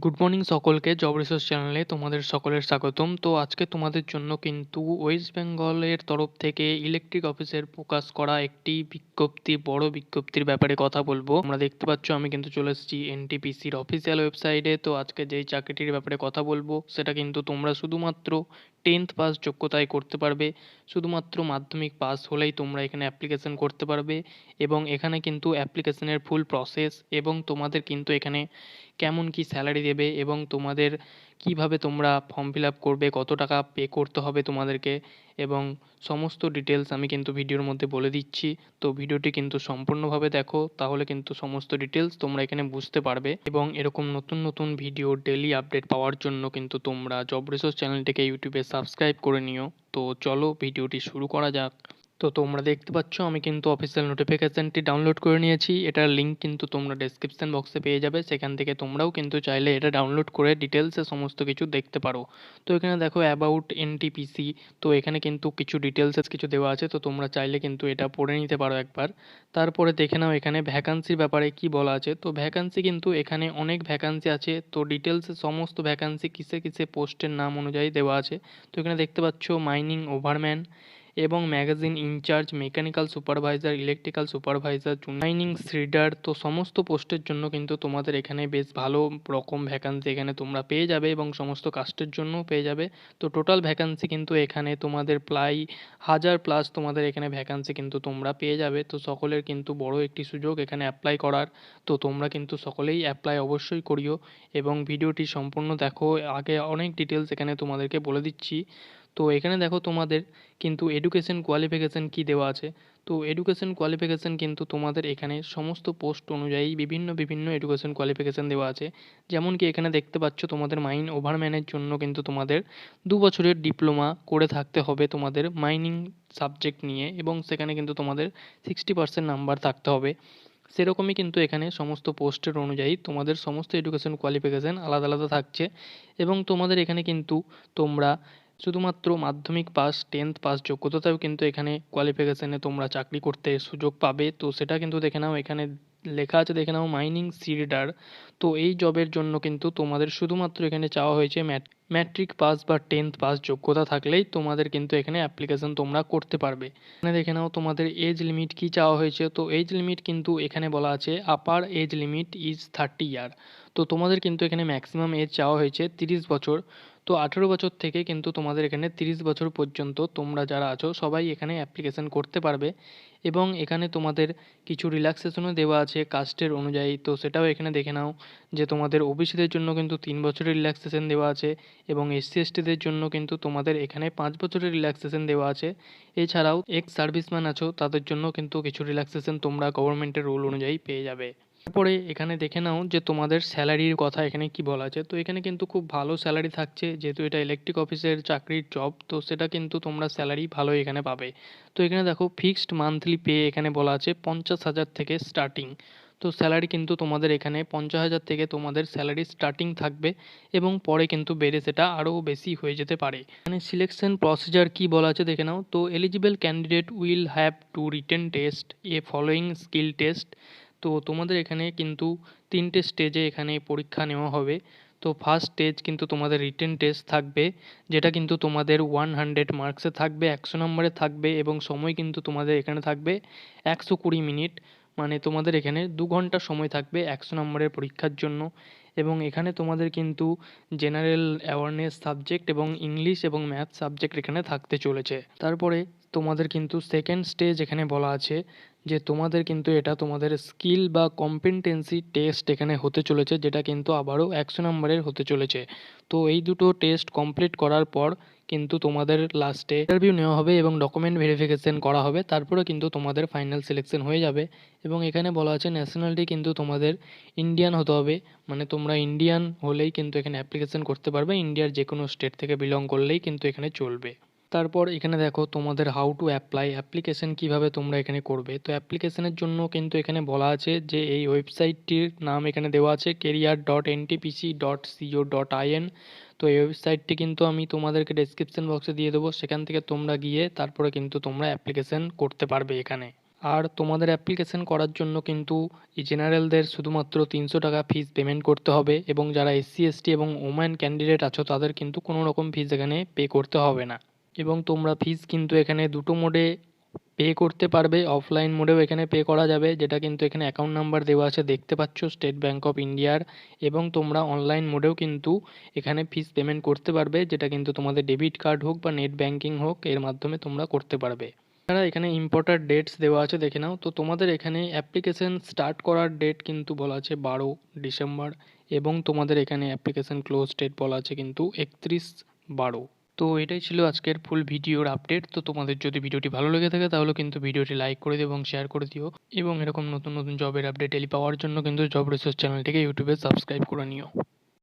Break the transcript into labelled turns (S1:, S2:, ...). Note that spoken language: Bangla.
S1: গুড মর্নিং সকলকে। জব রিসোর্স চ্যানেলে তোমাদের সকলের স্বাগতম। তো আজকে তোমাদের জন্য কিন্তু ওয়েস্ট বেঙ্গলের তরফ থেকে ইলেকট্রিক অফিসের প্রকাশ করা একটি বড় বিজ্ঞপ্তির ব্যাপারে কথা বলবো। তোমরা দেখতে পাচ্ছ আমি কিন্তু চলে এসেছি এনটিপিসির অফিসিয়াল ওয়েবসাইটে। তো আজকে যেই চাকরিটির ব্যাপারে কথা বলবো সেটা কিন্তু তোমরা শুধুমাত্র 10th পাস যোগ্যতায় করতে পারবে। শুধুমাত্র মাধ্যমিক পাস হলেই তোমরা এখানে অ্যাপ্লিকেশন করতে পারবে এবং এখানে কিন্তু অ্যাপ্লিকেশনের ফুল প্রসেস এবং তোমাদের কিন্তু এখানে কেমন কি স্যালারি দেবে এবং তোমাদের কিভাবে তোমরা ফর্ম ফিল আপ করবে, কত টাকা পে করতে হবে তোমাদেরকে এবং সমস্ত ডিটেলস আমি কিন্তু ভিডিওর মধ্যে বলে দিচ্ছি। তো ভিডিওটি কিন্তু সম্পূর্ণভাবে দেখো, তাহলে কিন্তু সমস্ত ডিটেলস তোমরা এখানে বুঝতে পারবে এবং এরকম নতুন নতুন ভিডিও ডেলি আপডেট পাওয়ার জন্য কিন্তু তোমরা জব রিসোর্স চ্যানেলটিকে ইউটিউবে সাবস্ক্রাইব করে নিও। তো চলো ভিডিওটি শুরু করা যাক। তো তোমরা দেখতে পাচ্ছ আমি কিন্তু অফিসিয়াল নোটিফিকেশনটি ডাউনলোড করে নিয়েছি। এটার লিঙ্ক কিন্তু তোমরা ডেসক্রিপশন বক্সে পেয়ে যাবে, সেখান থেকে তোমরাও কিন্তু চাইলে এটা ডাউনলোড করে ডিটেলসে সমস্ত কিছু দেখতে পারো। তো এখানে দেখো অ্যাবাউট এনটিপিসি, তো এখানে কিন্তু কিছু ডিটেলসেস কিছু দেওয়া আছে, তো তোমরা চাইলে কিন্তু এটা পড়ে নিতে পারো একবার। তারপরে দেখে নাও এখানে ভ্যাকান্সির ব্যাপারে কি বলা আছে। তো ভ্যাকান্সি কিন্তু এখানে অনেক ভ্যাকান্সি আছে, তো ডিটেলসে সমস্ত ভ্যাকান্সি কিসে কিসে পোস্টের নাম অনুযায়ী দেওয়া আছে। তো এখানে দেখতে পাচ্ছ মাইনিং ওভারম্যান এবং magazine incharge, mechanical supervisor, electrical supervisor, mining sirdar. তো সমস্ত পোস্টের জন্য কিন্তু তোমাদের এখানে বেশ ভালো রকম ভ্যাকান্সি এখানে তোমরা পেয়ে যাবে এবং সমস্ত কাস্টের জন্যও পেয়ে যাবে। তো টোটাল ভ্যাকান্সি কিন্তু এখানে তোমাদের প্রায় 1000+ তোমাদের এখানে ভ্যাকান্সি কিন্তু তোমরা পেয়ে যাবে। তো সকলের কিন্তু বড় একটি সুযোগ এখানে অ্যাপ্লাই করার। তো তোমরা কিন্তু সকলেই অ্যাপ্লাই অবশ্যই করিও এবং ভিডিওটি সম্পূর্ণ দেখো। আগে অনেক ডিটেলস এখানে তোমাদেরকে বলে দিচ্ছি। তো এখানে দেখো তোমাদের কিন্তু এডুকেশন কোয়ালিফিকেশান কি দেওয়া আছে। তো এডুকেশন কোয়ালিফিকেশান কিন্তু তোমাদের এখানে সমস্ত পোস্ট অনুযায়ী বিভিন্ন বিভিন্ন এডুকেশন কোয়ালিফিকেশান দেওয়া আছে। যেমন কি এখানে দেখতে পাচ্ছ তোমাদের মাইন ওভারম্যানের জন্য কিন্তু তোমাদের 2 বছরের ডিপ্লোমা করে থাকতে হবে তোমাদের মাইনিং সাবজেক্ট নিয়ে এবং সেখানে কিন্তু তোমাদের 60% নাম্বার থাকতে হবে। সেরকমই কিন্তু এখানে সমস্ত পোস্টের অনুযায়ী তোমাদের সমস্ত এডুকেশন কোয়ালিফিকেশান আলাদা আলাদা থাকছে এবং তোমাদের এখানে কিন্তু তোমরা শুধুমাত্র মাধ্যমিক পাস 10th পাস যোগ্যতাতেও কিন্তু এখানে কোয়ালিফিকেশানে তোমরা চাকরি করতে সুযোগ পাবে। তো সেটা কিন্তু দেখে নাও, এখানে লেখা আছে দেখে নাও মাইনিং সিডার। তো এই জবের জন্য কিন্তু তোমাদের শুধুমাত্র এখানে চাওয়া হয়েছে ম্যাট্রিক পাস বা 10th পাস যোগ্যতা থাকলেই তোমাদের কিন্তু এখানে অ্যাপ্লিকেশন তোমরা করতে পারবে। এখানে দেখে নাও তোমাদের এজ লিমিট কি চাওয়া হয়েছে। তো এজ লিমিট কিন্তু এখানে বলা আছে আপার এজ লিমিট ইজ 30 ইয়ার। তো তোমাদের কিন্তু এখানে ম্যাক্সিমাম এজ চাওয়া হয়েছে 30 বছর। তো 18 বছর থেকে কিন্তু তোমাদের এখানে 30 বছর পর্যন্ত তোমরা যারা আছো সবাই এখানে অ্যাপ্লিকেশন করতে পারবে এবং এখানে তোমাদের কিছু রিল্যাক্সেশনও দেওয়া আছে কাস্টের অনুযায়ী। তো সেটাও এখানে দেখে নাও যে তোমাদের ওবিসিদের জন্য কিন্তু 3 বছরের রিল্যাক্সেশন দেওয়া আছে এবং এসসি এসটিদের জন্য কিন্তু তোমাদের এখানে 5 বছরের রিল্যাক্সেশন দেওয়া আছে। এছাড়াও এক্স সার্ভিসম্যান আছো তাদের জন্য কিন্তু কিছু রিল্যাক্সেশন তোমরা গভর্নমেন্টের রুল অনুযায়ী পেয়ে যাবে। তারপরে এখানে দেখে নাও যে তোমাদের স্যালারির কথা এখানে কি বলা আছে। তো এখানে কিন্তু খুব ভালো স্যালারি থাকছে, যেহেতু এটা ইলেকট্রিক অফিসের চাকরির জব, তো সেটা কিন্তু তোমরা স্যালারি ভালোই এখানে পাবে। তো এখানে দেখো ফিক্সড মান্থলি পে এখানে বলা আছে 50,000 থেকে স্টার্টিং। তো স্যালারি কিন্তু তোমাদের এখানে 50,000 থেকে তোমাদের স্যালারি স্টার্টিং থাকবে এবং পরে কিন্তু বেড়ে সেটা আরও বেশি হয়ে যেতে পারে। এখানে সিলেকশন প্রসিজার কি বলা আছে দেখে নাও। তো eligible candidate will have to written test A following skill test. তো তোমাদের এখানে কিন্তু 3টে স্টেজে এখানে পরীক্ষা নেওয়া হবে। তো ফার্স্ট স্টেজ কিন্তু তোমাদের রিটেন টেস্ট থাকবে, যেটা কিন্তু তোমাদের 100 মার্কসে থাকবে, 100 নম্বরে থাকবে এবং সময় কিন্তু তোমাদের এখানে থাকবে 120 মিনিট। মানে তোমাদের এখানে 2 ঘন্টা সময় থাকবে 100 নম্বরের পরীক্ষার জন্য এবং এখানে তোমাদের কিন্তু জেনারেল অ্যাওয়ারনেস সাবজেক্ট এবং ইংলিশ এবং ম্যাথ সাবজেক্ট এখানে থাকতে চলেছে। তারপরে তোমাদের কিন্তু সেকেন্ড স্টেজ এখানে বলা আছে যে তোমাদের কিন্তু এটা তোমাদের স্কিল বা কম্পিটেন্সি টেস্ট এখানে হতে চলেছে, যেটা কিন্তু আবারও 100 নম্বরের হতে চলেছে। তো এই দুটো টেস্ট কমপ্লিট করার পর কিন্তু তোমাদের লাস্টে ইন্টারভিউ নেওয়া হবে এবং ডকুমেন্ট ভেরিফিকেশন করা হবে, তারপরে কিন্তু তোমাদের ফাইনাল সিলেকশন হয়ে যাবে। এবং এখানে বলা আছে ন্যাশনালিটি কিন্তু তোমাদের ইন্ডিয়ান হতে হবে, মানে তোমরা ইন্ডিয়ান হলেই কিন্তু এখানে অ্যাপ্লিকেশন করতে পারবে, ইন্ডিয়ার যে কোনো স্টেট থেকে বিলং করলেই কিন্তু এখানে চলবে। তারপর এখানে দেখো তোমাদের হাউ টু অ্যাপ্লাই, অ্যাপ্লিকেশন কিভাবে তোমরা এখানে করবে। তো অ্যাপ্লিকেশনের জন্য কিন্তু এখানে বলা আছে যে এই ওয়েবসাইটটির নাম এখানে দেওয়া আছে career.ntpc.co.in। তো এই ওয়েবসাইটটি কিন্তু আমি তোমাদেরকে ডেসক্রিপশন বক্সে দিয়ে দেবো, সেখান থেকে তোমরা গিয়ে তারপরে কিন্তু তোমরা অ্যাপ্লিকেশন করতে পারবে এখানে। আর তোমাদের অ্যাপ্লিকেশন করার জন্য কিন্তু এই জেনারেলদের শুধুমাত্র 300 টাকা ফিস পেমেন্ট করতে হবে, এবং যারা এসসি এসটি এবং ওম্যান ক্যান্ডিডেট আছো তাদের কিন্তু কোনো রকম ফিস এখানে পে করতে হবে না। এবং তোমরা ফিস কিন্তু এখানে দুটো মোডে পে করতে পারবে। অফলাইন মোডেও এখানে পে করা যাবে, যেটা কিন্তু এখানে অ্যাকাউন্ট নাম্বার দেওয়া আছে দেখতে পাচ্ছ স্টেট ব্যাঙ্ক অফ ইন্ডিয়ার। এবং তোমরা অনলাইন মোডেও কিন্তু এখানে ফিস পেমেন্ট করতে পারবে, যেটা কিন্তু তোমাদের ডেবিট কার্ড হোক বা নেট ব্যাঙ্কিং হোক এর মাধ্যমে তোমরা করতে পারবে। এছাড়া এখানে ইম্পর্ট্যান্ট ডেটস দেওয়া আছে দেখে নাও। তো তোমাদের এখানে অ্যাপ্লিকেশন স্টার্ট করার ডেট কিন্তু বলা আছে 12 ডিসেম্বর, এবং তোমাদের এখানে অ্যাপ্লিকেশন ক্লোজ ডেট বলা আছে কিন্তু 31/12। তো এটাই ছিল আজকের ফুল ভিডিওর আপডেট। তো তোমাদের যদি ভিডিওটি ভালো লেগে থাকে তাহলে কিন্তু ভিডিওটি লাইক করে দিও এবং শেয়ার করে দিও, এবং এরকম নতুন নতুন জবের আপডেট ডেলি পাওয়ার জন্য কিন্তু জব রিসার্চ চ্যানেলটিকে ইউটিউবে সাবস্ক্রাইব করে নিও।